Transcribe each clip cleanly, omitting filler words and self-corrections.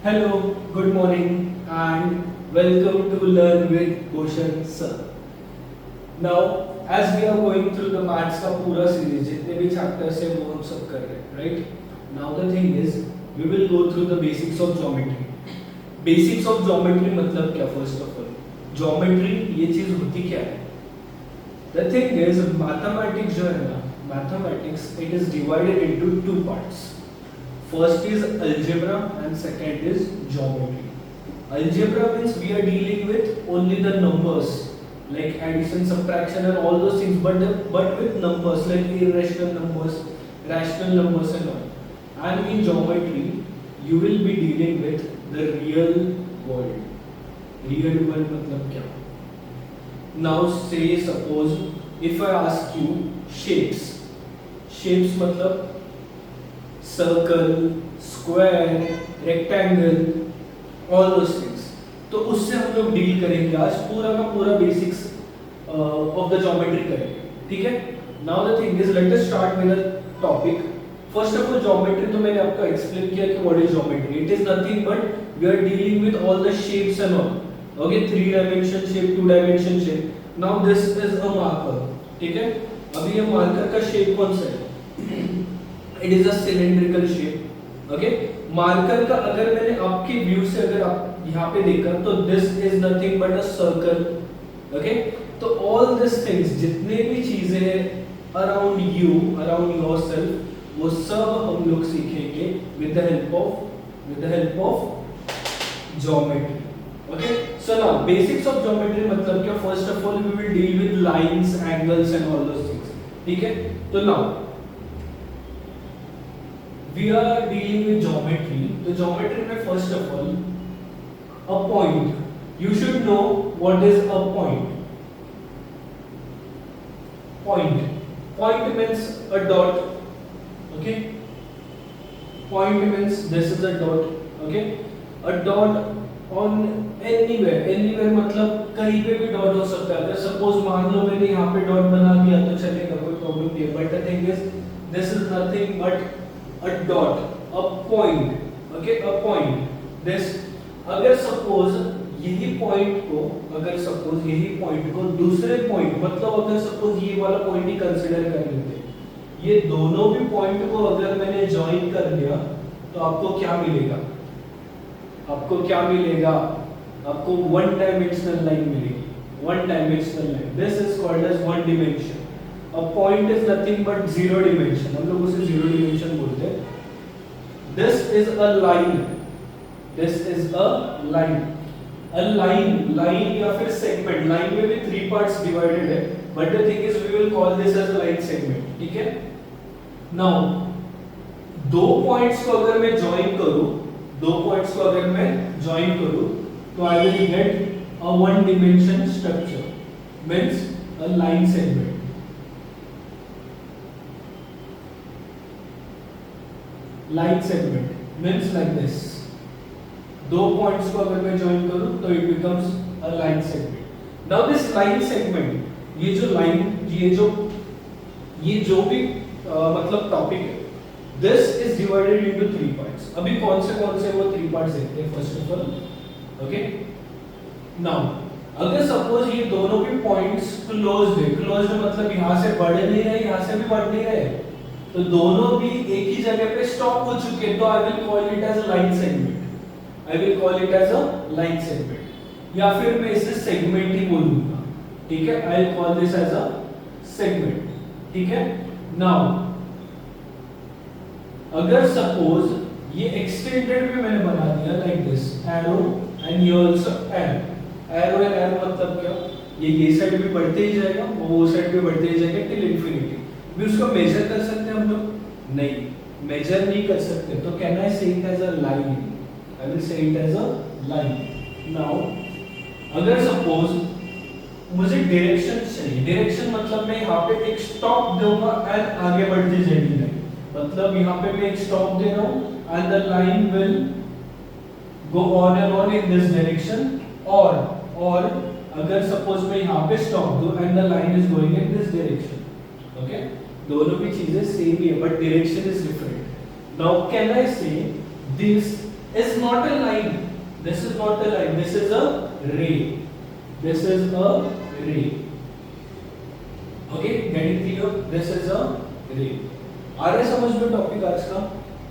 Hello, good morning, and welcome to Learn with Bhushan Sir. Now, as we are going through the maths का पूरा series, जितने भी chapters है वो हम सब कर रहे हैं, right? Now the thing is, we will go through the basics of geometry. Basics of geometry मतलब क्या? First of all, geometry ये चीज होती क्या है? The thing is, mathematics जो है ना, mathematics it is divided into two parts. First is algebra and second is geometry. Algebra means we are dealing with only the numbers like addition, subtraction and all those things, but with numbers like irrational numbers, rational numbers and all. And in geometry, you will be dealing with the real world. Real world मतलब क्या? Now say suppose if I ask you shapes मतलब circle, square, rectangle, all those things. तो उससे हम लोग deal करेंगे आज, पूरा का पूरा बेसिक्स ऑफ द ज्योमेट्री करेंगे. ठीक है. Now the thing is let us start with the topic. First of all geometry तो मैंने आपको एक्सप्लेन किया कि what is geometry. It is nothing but we are dealing with all the shapes and all. Okay, 3 dimension shape, 2 dimension shape. Now this is a marker. ठीक है. अभी ये marker का शेप कौन सा है? It is a cylindrical shape. Okay, marker का अगर मैंने आपके व्यू से अगर आप यहाँ पे देखा तो this is nothing but a circle. Okay, तो all these things जितने भी चीजें हैं around you, around yourself, वो सब हम लोग सीखेंगे with the help of geometry. Okay, so now basics of geometry मतलब क्या? First of all we will deal with lines, angles and all those things. ठीक है. तो now we are dealing with geometry. तो geometry में first of all a point. You should know what is a point. Point means a dot. Okay. Point means this is a dot. Okay. A dot on anywhere मतलब कहीं पे भी dot हो सकता है. अगर सपोज मान लो मैंने यहाँ पे डॉट बना दिया तो चलेगा, कोई प्रॉब्लम नहीं है. But the thing is this is nothing but a dot, a point. Okay, a point. This अगर सपोज यही पॉइंट को दूसरे पॉइंट मतलब अगर सपोज ये वाला पॉइंट ही कंसीडर कर लेते हैं, ये दोनों भी पॉइंट को अगर मैंने ज्वाइन कर लिया तो आपको क्या मिलेगा? आपको वन डायमेंशनल लाइन मिलेगी. One dimensional line. This is called as one dimension. A point is nothing but zero dimension. हम लोग उसे zero dimension बोलते हैं. This is a line. A line या फिर segment. Line में भी 3 parts divided है. But the thing is we will call this as a line segment. ठीक है? Now दो points को अगर मैं join करूँ तो I will get a one dimension structure. Means a line segment. Line segment means like this. दो points को अगर मैं ज्वाइन करूं तो it becomes a line segment. Now this line segment, ये जो भी मतलब टॉपिक है, this is divided into 3 parts. अभी कौन से वो 3 पार्ट्स देखते हैं. First of all okay. Now अगर सपोज ये दोनों भी पॉइंट्स क्लोज्ड मतलब यहां से बढ़ नहीं रहे, यहां से भी बढ़ नहीं रहे, तो दोनों भी एक ही जगह पे स्टॉप हो चुके हैं, तो I will call it as a line segment. या फिर मैं इसे सेगमेंट ही बोलूंगा. ठीक है. I will call this as a segment. ठीक है. नाउ अगर सपोज ये एक्सटेंडेड में मैंने बना दिया लाइक दिस, एरो एंड ये आल्सो एरो एंड एरो मतलब क्या? ये साइड भी बढ़ते ही जाएगा, वो साइड भी बढ़ते ही जाएगा टिल इंफिनिटी. भी उसको मेजर कर सकते हैं हम लोग? नहीं, मेजर नहीं कर सकते. तो can I say it as a line? I will say it as a line. Now अगर सपोज मुझे डायरेक्शन चाहिए, डायरेक्शन मतलब मैं यहाँ पे एक स्टॉप दूंगा एंड आगे बढ़ती जाएगी लाइन. मतलब यहाँ पे मैं एक स्टॉप दे रहा हूँ and the line will go on and on in this direction. और अगर सपोज मैं यहाँ पे स्टॉप दूं and the line is going in this direction. Okay, दोनों भी चीजें सेम ही है but direction is different. Now can I से this is not a line. This is not a line. This is a ray. This is a ray. Okay, getting clear? This is a ray. आ रहा है समझ में topic आज का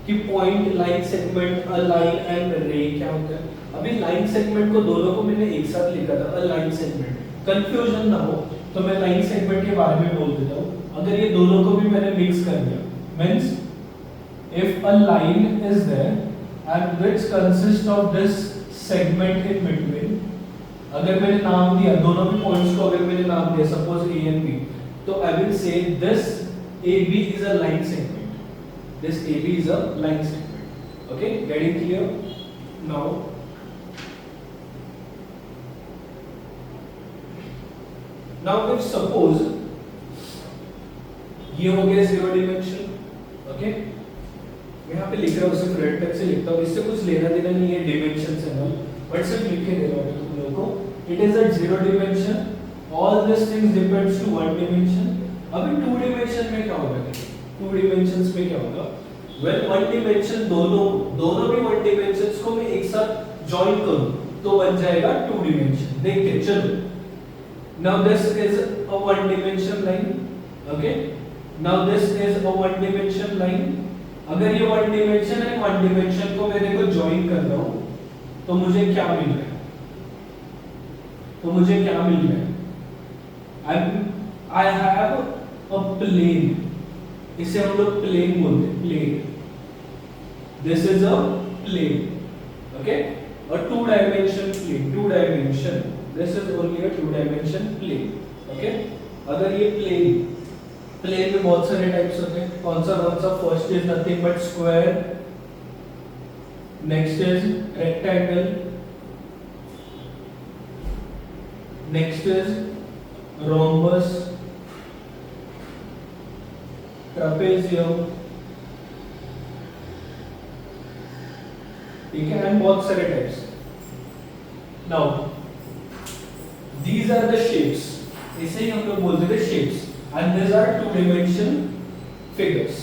कि point, line segment, a line and रे क्या होता है? अभी लाइन सेगमेंट को दोनों को मैंने एक साथ लिखा था, अ लाइन सेगमेंट, कंफ्यूजन ना हो तो मैं लाइन सेगमेंट के बारे में बोल देता हूँ। अगर ये दोनों को भी मैंने मिक्स कर दिया, means if a line is there and which consists of this segment in between, अगर मैंने नाम दिया दोनों भी पॉइंट्स को, अगर मैंने नाम दिया सपोज A and B, तो I will say this AB is a line segment. This AB is a line segment. Okay, getting clear? Now if suppose ये हो गया जीरो डिमेंशन, ओके, यहाँ पे लिख रहा हूँ सिर्फ रेड पेन से लिखता हूँ, इससे कुछ लेना देना नहीं है डिमेंशन से ना, बट सिर्फ लिख के दे रहा हूँ तुम लोगों को। It is a zero dimension, all this things depends to one dimension. अभी टू डिमेंशन में क्या होगा? टू डिमेंशंस में क्या होगा? वेल वन डिमेंशन दोनों भी वन डिमेंशंस को मैं एक साथ जॉइन करूं तो बन जाएगा टू डिमेंशन। देखते हैं, चलो। Now this is a one dimension line, okay, now this is a one dimension line. अगर ये वन डिमेंशन है, वन डिमेंशन को मैं देखो जॉइन कर रहा हूं तो मुझे क्या मिल रहा है? तो मुझे क्या मिल रहा है? आई हैव अ प्लेन, इसे हम लोग प्लेन बोलते हैं, plane. This is a plane, okay, और two dimension plane, two dimension, this is only a two dimension plane, okay. अगर ये प्लेन में बहुत सारे टाइप्स होते हैं, कौन सा? First is nothing but square, next is rectangle, next is rhombus, trapezium, ठीक है, एंड बहुत सारे types. Now these are the shapes, इसे ही हम लोग बोलते थे shapes, and these are two dimension figures.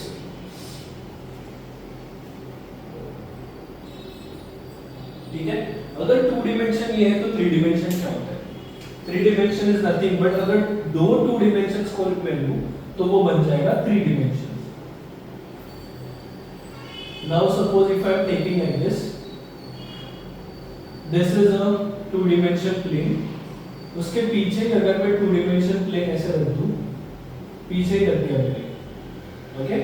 ठीक है, अगर टू डिमेंशन ये है तो थ्री डिमेंशन क्या होता है? Three dimension is nothing but अगर दो टू डिमेंशंस को मैं लूं तो वो बन जाएगा three dimension. Now suppose if I am taking like this is a two dimension plane, उसके पीछे अगर मैं टू डिमेंशन प्लेन ऐसे रख दूं, पीछे ही रख दिया मैंने, okay,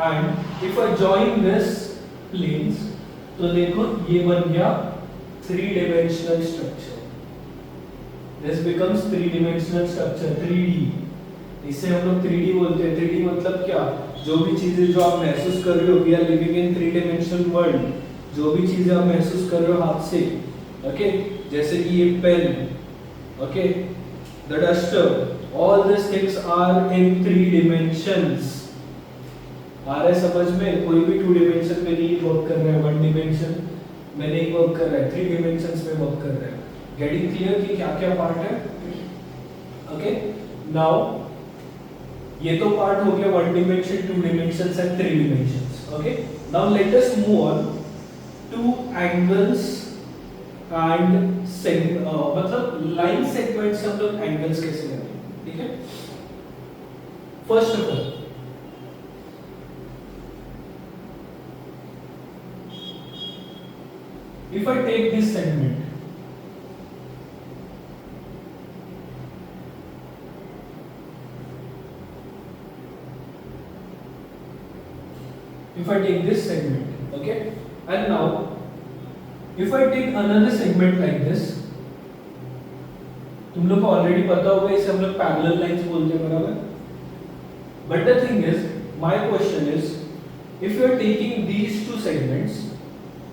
and if I join this planes तो देखो ये बन गया three dimensional structure. This becomes three dimensional structure, 3D। इसे हम लोग 3D बोलते हैं। 3D मतलब क्या? जो भी चीजें जो आप महसूस कर रहे हो, we are living in three dimensional world, जो भी चीजें आप महसूस कर रहे हो हाथ से, ओके, जैसे कि ये pen, okay, the duster, all these things are in three dimensions। आ रहा है समझ में? कोई भी टू डिमेंशन में नहीं वर्क कर रहा है, वन डिमेंशन में नहीं वर्क कर रहा है, थ्री डिमेंशंस में वर्क कर रहा है। गेटिंग क्लियर कि क्या क्या पार्ट है? ओके, नाउ ये तो पार्ट हो गया one dimension, two dimensions and three dimensions, okay. Now let us move on to angles and मतलब लाइन सेगमेंट से हम लोग एंगल्स कैसे लेंगे, ठीक है। First of all if I take this segment, if I take this segment, okay, and now if I take another segment like this, तुम लोग को ऑलरेडी पता होगा इसे हम लोग पैरेलल लाइंस बोलते हैं, बराबर। But the thing is, my question is, if you are taking these two segments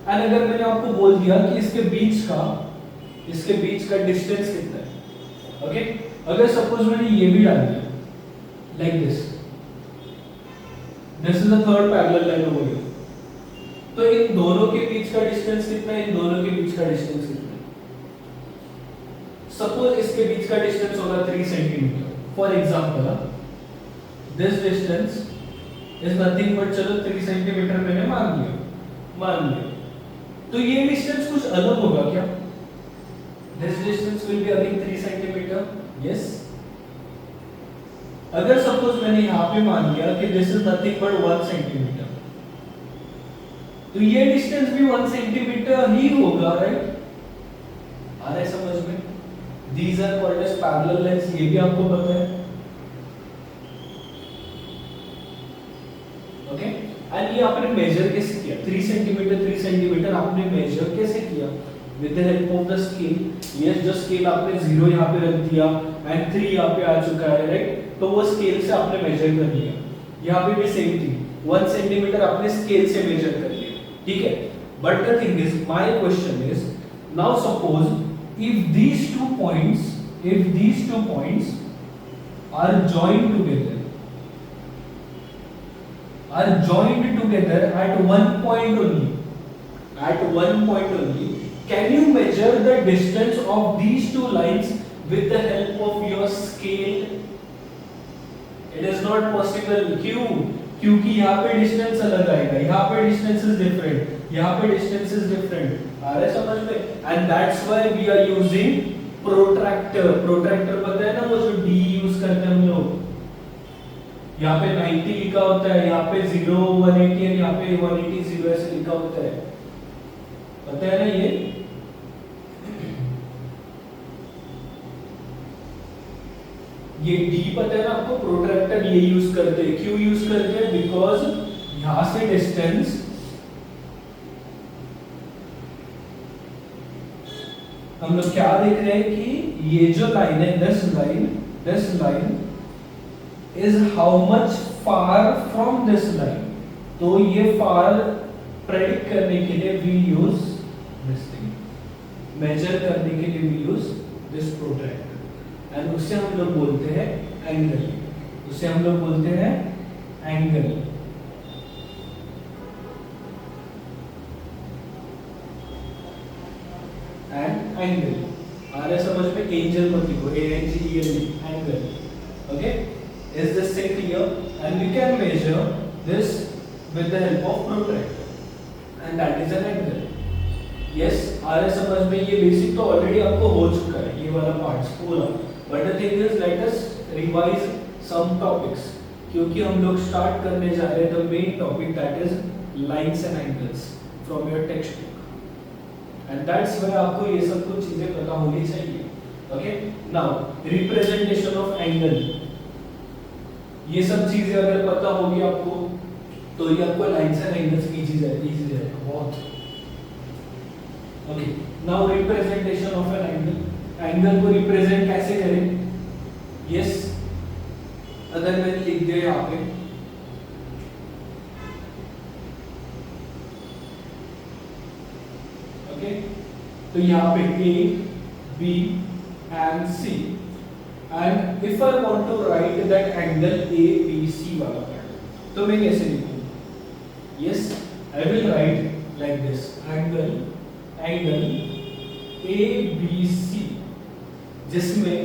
and अगर मैंने आपको बोल दिया कि इसके बीच का डिस्टेंस कितना है, ओके, अगर सपोज मैंने ये भी डाल दिया like this is the third parallel line over here, तो इन दोनों के बीच का डिस्टेंस कितना है? इन दोनों के बीच का डिस्टेंस कितना है? सपोज इसके बीच का डिस्टेंस होगा 3 centimetre for example. This distance is nothing but, चलो 3 सेंटीमीटर मैंने मान लिया, तो ये डिस्टेंस कुछ अलग होगा क्या? This distance will be again 3 centimetre. Yes. अगर सपोज मैंने यहां पे मान लिया कि this is nothing but 1 centimetre, तो ये डिस्टेंस भी 1 सेंटीमीटर ही होगा, राइट? आ रहा है समझ में? These are called as parallel lines. ये भी आपको पता है. ओके. एंड ये आपने मेजर कैसे किया? 3 सेंटीमीटर आपने मेजर कैसे किया? With the help of the scale. Yes, जो स्केल आपने 0 यहाँ पे रख दिया एंड 3 यहाँ पे आ चुका है, राइट? तो वो स्केल से आपने मेजर कर लिया. यहाँ पे भी सेम थी, 1 सेंटीमीटर आपने स्केल से मेजर कर लिया. ठीक है. But the thing is, my question is, now suppose if these two points are joined together at one point only, can you measure the distance of these two lines with the help of your scale? It is not possible. क्यों? क्योंकि यहाँ पे distance अलग आएगा, यहाँ पे distance is different, यहाँ पे डिस्टेंस इज डिफरेंट. आ रहा है समझ में? And that's why we are using protractor. Protractor पता है ना, वो जो डी यूज करते हैं हम लोग. यहाँ पे 90 लिखा होता है, यहाँ पे 0 180 और यहाँ पे 180 0 ऐसे लिखा होता है. पता है ना ये? ये डी पता है ना आपको? प्रोट्रैक्टर ये यूज करते हैं. क्यों यूज करते हैं? बिकॉज यहां से डिस्टेंस हम लोग क्या देख रहे हैं कि ये जो लाइन है, this line is how much far from this line. तो ये फार प्रेडिक्ट करने के लिए we use this thing. Measure करने के लिए we use this protractor. And उससे हम लोग बोलते हैं एंगल. एंगल आ रहा है समझ में? एंजल मत लिखो, ANGEL, angle. Okay. Is this thing clear? And we can measure this with the help of protractor and that is an angle. Yes, आ रहा है समझ में? ये बेसिक तो ऑलरेडी आपको हो चुका है, ये वाला पार्ट्स पूरा. But the thing is, let us revise some topics, क्योंकि हम लोग स्टार्ट करने जा रहे हैं the main topic, that is lines and angles from your textbook, and that's why आपको ये सब कुछ चीजें पता होनी चाहिए. Okay, now representation of angle, ये सब चीजें अगर पता होगी आपको तो ये आपको lines and angles easy जाएगा बहुत. Okay, now representation of an angle. Angle को रिप्रेजेंट कैसे करें? यस, अगर मैंने लिख दिया यहाँ पे, ओके, तो यहाँ पे A, B and C, and if I want to write that angle ABC वाला पार्ट, तो मैं कैसे लिखूँ? Yes, I will write like this, angle ABC, जिसमें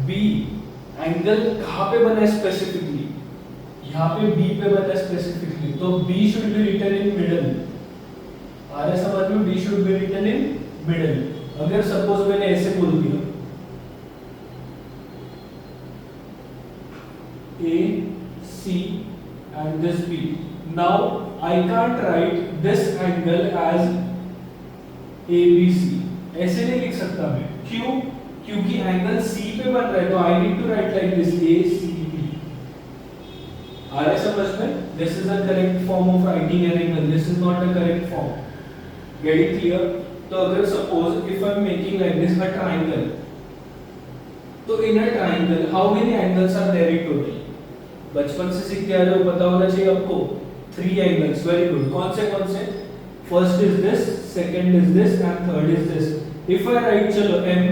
B एंगल कहाँ पे बना है स्पेसिफिकली? यहाँ पे B पे बना है स्पेसिफिकली. तो B should be written in middle. आ रहा है समझ में? B should be written in middle. अगर सपोज मैंने ऐसे बोल दिया A, C and this B, now I can't write this angle as ABC. ऐसे नहीं लिख सकता मैं. क्यों? क्योंकि एंगल C पे बन रहा है, तो I need to write like this ACB. आ रहा है समझ में? This is a correct form of writing an angle. This is not a correct form. Get it clear? तो अगर suppose if I am making like this a triangle, तो in a triangle how many angles are there in total? बचपन से सीखते आ रहे हो, पता होना चाहिए आपको. 3 एंगल्स. Very good. कौन से? First is this, second is this and third is this. If I right, चलो M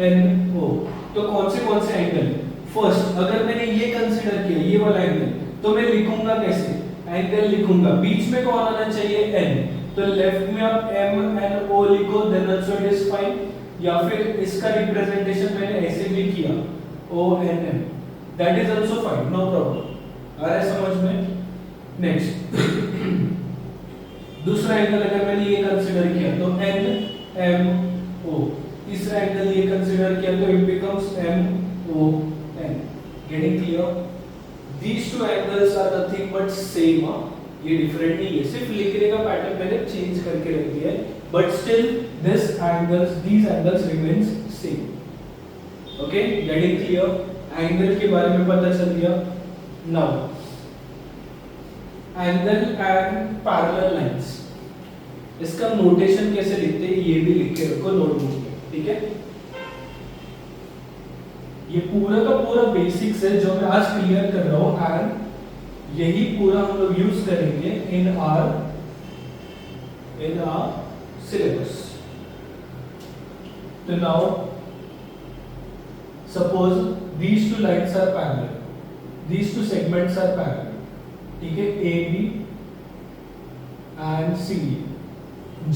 N O, तो कौन से एंगल? फर्स्ट, अगर मैंने ये कंसीडर किया, ये वाला एंगल, तो मैं लिखूंगा कैसे? एंगल लिखूंगा, बीच में कौन आना चाहिए? N. तो लेफ्ट में आप M N O लिखो, then also it is fine. या फिर इसका रिप्रेजेंटेशन मैंने ऐसे भी किया, O N M, that is also fine, no problem. आ रहा है समझ में? नेक्स्ट दूसरा एंगल अगर मैंने ये कंसीडर किया तो एन एम ओ, तीसरा एंगल ये कंसीडर किया तो it becomes M O N. Getting clear? These two angles are nothing but same, ये डिफरेंट नहीं है, सिर्फ लिखने का पैटर्न मैंने चेंज करके रख दिया है, but still these angles remains same। Okay, getting clear? Angle के बारे में पता चल गया। Now angle and parallel lines, इसका नोटेशन कैसे लिखते हैं ये भी लिख के रखो नोटबुक में, ठीक है? ये पूरा का पूरा बेसिक्स है जो मैं आज क्लियर कर रहा हूं, एंड यही पूरा हम लोग यूज करेंगे इन आवर सिलेबस। तो now suppose these two lines are parallel, these two segments are parallel, ठीक है? AB and CD,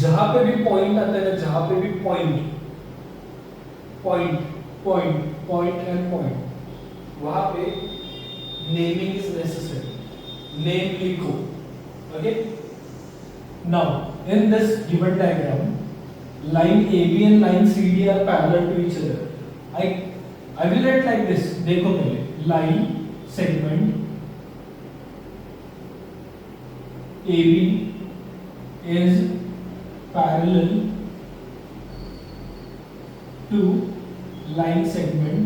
जहां पे भी पॉइंट आता है ना, जहां पे भी पॉइंट एंड पॉइंट, वहां पे नेमिंग इज नेसेसरी, नेम लिखो। Okay, now in this given diagram line AB and line CD are parallel to each other। I will write like this, देखो पहले line segment AB is parallel to line segment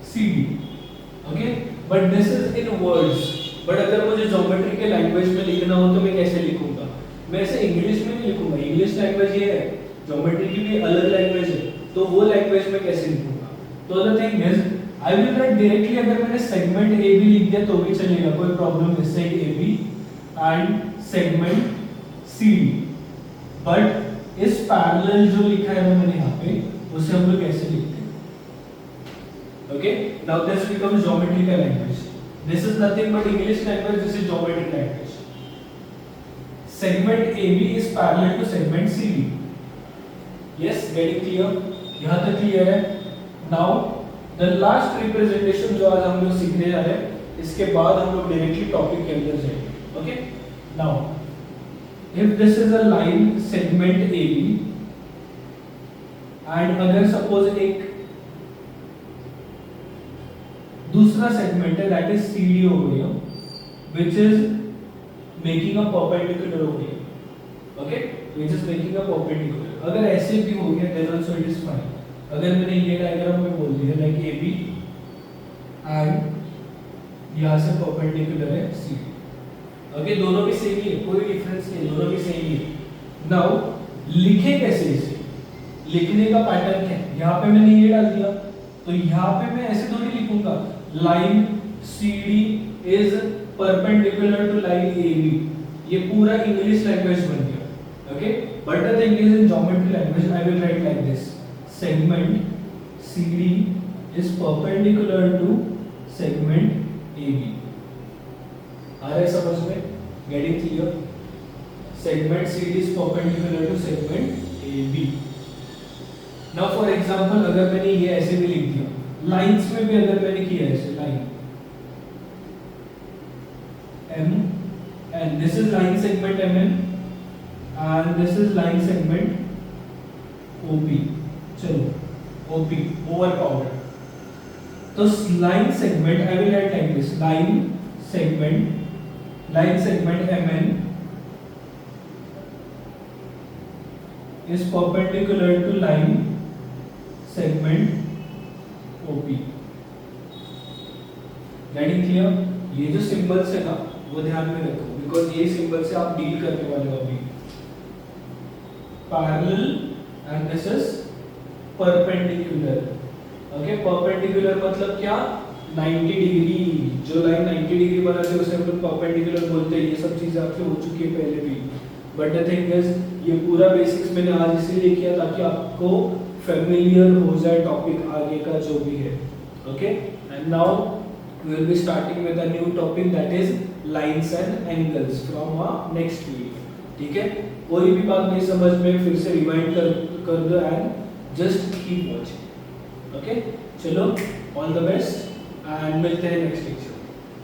CD। okay, but this is in words, but अगर मुझे geometry के language में लिखना हो तो मैं कैसे लिखूंगा? मैं ऐसे इंग्लिश में नहीं लिखूंगा, इंग्लिश लैंग्वेज ये है, ज्योमेट्री की भी अलग लैंग्वेज है, तो वो लैंग्वेज में कैसे लिखूंगा? तो the thing is I will write directly, अगर मैंने सेगमेंट ए बी लिख दिया तो भी चलेगा, कोई प्रॉब्लम नहीं, seg A B and segment C D. But इस पैरेलल जो लिखा है ना मैंने यहाँ पे, उसे हम लोग कैसे लिखते हैं? Okay, now this becomes geometrical language, this is nothing but English language, this is geometric language. segment AB is parallel to segment CD। yes, getting clear? यहाँ तक क्लियर है? now the last representation जो आज हम लोग सीखने जा रहे हैं, इसके बाद हम लोग डायरेक्टली टॉपिक के अंदर जाएंगे। Okay, now if this is a line segment AB and अगर सपोज एक दूसरा सेगमेंट है that is CD हो गया, which is making a perpendicular over here, okay, which is making a perpendicular। अगर ऐसे भी हो गया then also it is fine। अगर मैंने ये डायग्राम में बोल दिया like AB and यहाँ से perpendicular है CD, okay, दोनों भी सेम ही है, कोई डिफरेंस नहीं, दोनों भी सेम ही है। now लिखे कैसे इसे? लिखने का पैटर्न क्या है? यहाँ पे मैंने ये डाल दिया, तो यहाँ पे मैं ऐसे थोड़ी लिखूंगा line CD is perpendicular to line AB, ये पूरा इंग्लिश लैंग्वेज बन गया। Okay, but the thing is in geometry language I will write like this, segment CD is perpendicular to segment AB। आ रहा है समझ में? Getting clear? segment CD is perpendicular to segment AB। Now for example अगर मैंने ये ऐसे भी लिख दिया, लाइंस में भी अगर मैंने किया ऐसे line M and this is line segment MN and this is line segment OP। चलो OP over power, तो line segment I will write like this, line segment MN is perpendicular to line segment OP। getting clear? ये जो symbols है ना वो ध्यान में रखो, बिकॉज ये सिंबल से आप डील करने वाले हो अभी। Parallel and this is perpendicular. Okay, perpendicular मतलब क्या? 90 डिग्री, जो लाइन 90 डिग्री बनाते हैं उसे हम लोग परपेंडिकुलर बोलते हैं। ये सब चीजें आपसे हो चुकी है पहले भी, बट द थिंग इज ये पूरा बेसिक्स मैंने आज इसीलिए किया ताकि आपको फेमिलियर हो जाए टॉपिक आगे का जो भी है। Okay, and now we will be starting with a new topic that is lines and angles from our next video। ठीक है, कोई भी बात नहीं समझ में फिर से रिवाइंड कर दो and just keep watching. Okay, चलो ऑल द बेस्ट एंड मिलते हैं नेक्स्ट लेक्चर।